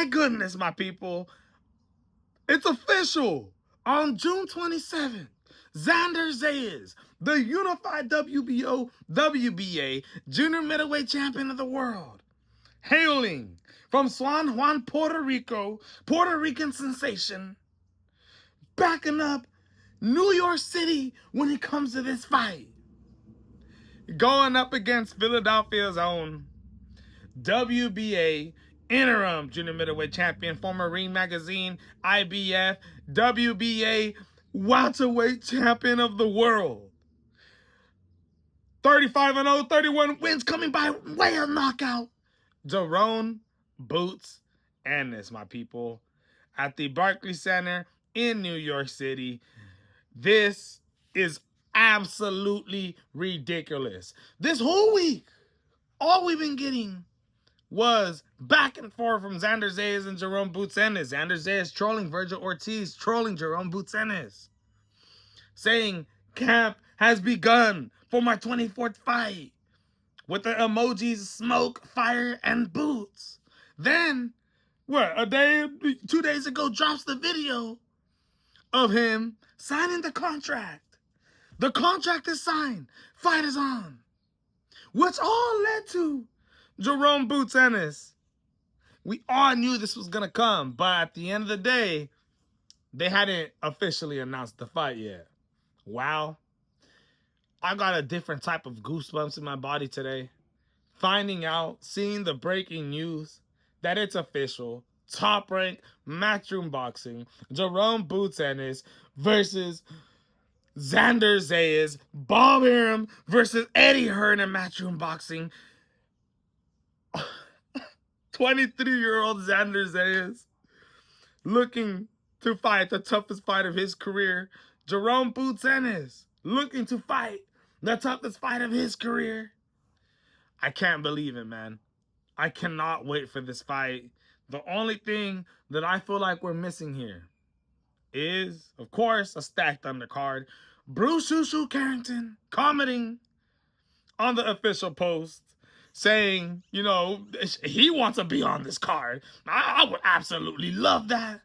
My goodness, my people. It's official. On June 27th, Xander Zayas, the unified WBO, WBA junior middleweight champion of the world, hailing from San Juan, Puerto Rico, Puerto Rican sensation, backing up New York City when it comes to this fight. Going up against Philadelphia's own WBA interim junior middleweight champion, former Ring Magazine, IBF, WBA welterweight champion of the world. 35-0, 31 wins, coming by way of knockout. Jaron Boots Ennis, my people, at the Barclays Center in New York City. This is absolutely ridiculous. This whole week, all we've been getting was back and forth from Xander Zayas and Jaron Boots Ennis. Xander Zayas trolling Virgil Ortiz, trolling Jaron Boots Ennis, saying camp has begun for my 24th fight, with the emojis smoke, fire, and boots. Then, a day, 2 days ago, drops the video of him signing the contract. The contract is signed. Fight is on. Which all led to Jaron Boots Ennis. We all knew this was going to come, but at the end of the day, they hadn't officially announced the fight yet. Wow. I got a different type of goosebumps in my body today. Finding out, seeing the breaking news that it's official. Top rank matchroom boxing. Jaron Boots Ennis versus Xander Zayas. Bob Arum versus Eddie Hearn in matchroom boxing. 23-year-old Xander Zayas looking to fight the toughest fight of his career. Jaron Boots Ennis looking to fight the toughest fight of his career. I can't believe it, man. I cannot wait for this fight. The only thing that I feel like we're missing here is, of course, a stacked undercard. Bruce Shoo Shoo Carrington commenting on the official post, saying, you know, he wants to be on this card. I would absolutely love that.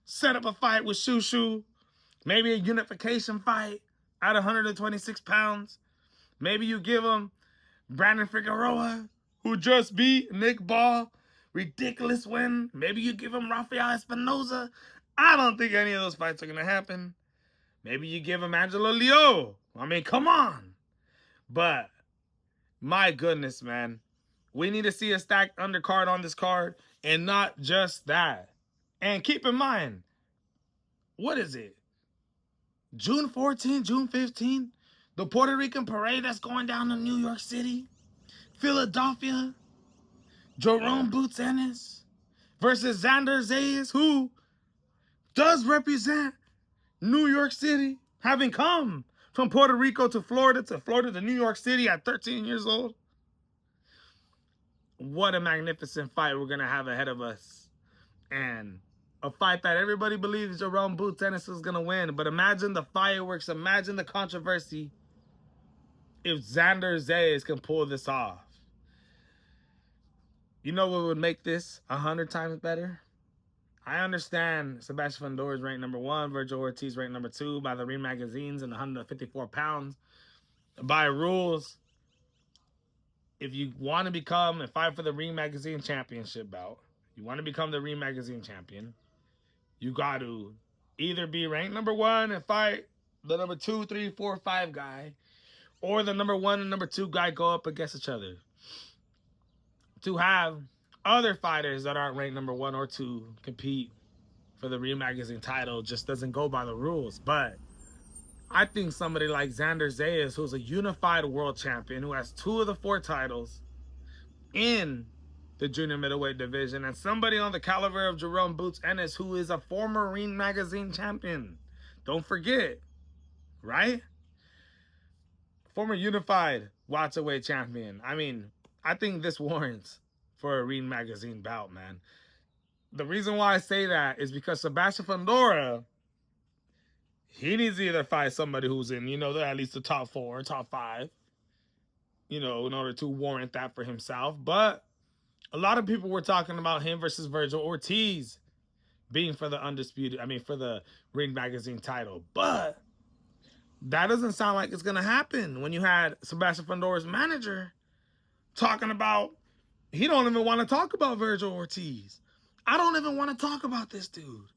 Set up a fight with Shoo Shoo. Maybe a unification fight at 126 pounds. Maybe you give him Brandon Figueroa, who just beat Nick Ball. Ridiculous win. Maybe you give him Rafael Espinoza. I don't think any of those fights are going to happen. Maybe you give him Angelo Leo. I mean, come on. But my goodness, man. We need to see a stacked undercard on this card, and not just that. And keep in mind, what is it? June 14, June 15? The Puerto Rican parade that's going down in New York City? Philadelphia? Jaron Boots Ennis versus Xander Zayas, who does represent New York City, having come from Puerto Rico to Florida to New York City at 13 years old. What a magnificent fight we're going to have ahead of us. And a fight that everybody believes Jaron Boots Ennis is going to win. But imagine the fireworks, imagine the controversy if Xander Zayas can pull this off. You know what would make this 100 times better? I understand Sebastian Fundora is ranked number 1, Virgil Ortiz ranked number 2 by the Ring magazines and 154 pounds. By rules, if you want to become and fight for the Ring magazine championship bout, you want to become the Ring magazine champion, you got to either be ranked number 1 and fight the number 2, 3, 4, 5 guy, or the number 1 and number 2 guy go up against each other. To have other fighters that aren't ranked number 1 or 2 compete for the Ring magazine title just doesn't go by the rules. But I think somebody like Xander Zayas, who's a unified world champion, who has 2 of the 4 titles in the junior middleweight division, and somebody on the caliber of Jaron Boots Ennis, who is a former Ring magazine champion. Don't forget, right? Former unified welterweight champion. I mean, I think this warrants for a Ring magazine bout, man. The reason why I say that is because Sebastian Fundora, he needs to either fight somebody who's in, you know, at least the top 4, top 5, you know, in order to warrant that for himself. But A lot of people were talking about him versus Virgil Ortiz being for the for the Ring Magazine title. But that doesn't sound like it's going to happen when you had Sebastian Fundora's manager talking about he don't even want to talk about Virgil Ortiz. I don't even want to talk about this dude.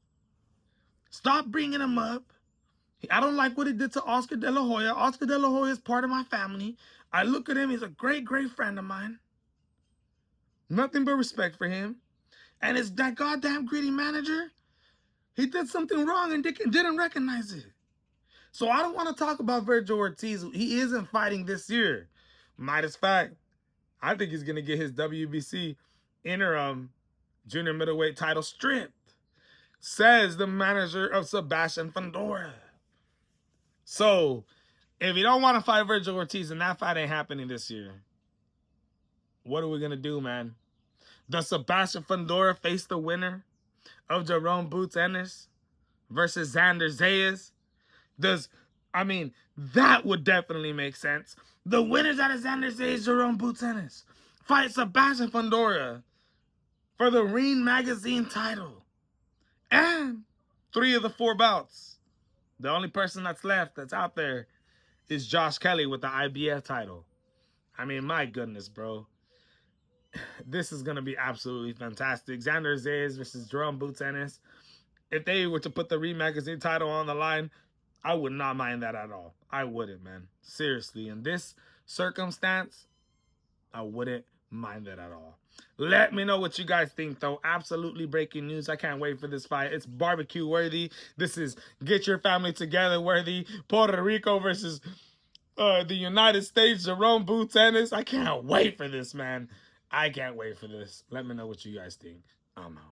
Stop bringing him up. I don't like what he did to Oscar De La Hoya. Oscar De La Hoya is part of my family. I look at him. He's a great, great friend of mine. Nothing but respect for him. And it's that goddamn greedy manager. He did something wrong and didn't recognize it. So I don't want to talk about Virgil Ortiz. He isn't fighting this year. Minus fact, I think he's going to get his WBC interim junior middleweight title stripped, says the manager of Sebastian Fundora. So if you don't want to fight Virgil Ortiz and that fight ain't happening this year, what are we going to do, man? Does Sebastian Fundora face the winner of Jaron Boots Ennis versus Xander Zayas? That would definitely make sense. The winners out of Xander Zayas, Jaron Boots Ennis, fight Sebastian Fundora for the Ring Magazine title. And 3 of the 4 bouts. The only person that's left that's out there is Josh Kelly with the IBF title. I mean, my goodness, bro. This is going to be absolutely fantastic. Xander Zayas versus Jerome Boots Ennis. If they were to put the Ring Magazine title on the line, I would not mind that at all. I wouldn't, man. Seriously, in this circumstance, I wouldn't mind that at all. Let me know what you guys think, though. Absolutely breaking news. I can't wait for this fight. It's barbecue worthy. This is get your family together worthy. Puerto Rico versus the United States. Jerome Boots Ennis. I can't wait for this, man. I can't wait for this. Let me know what you guys think. I'm out.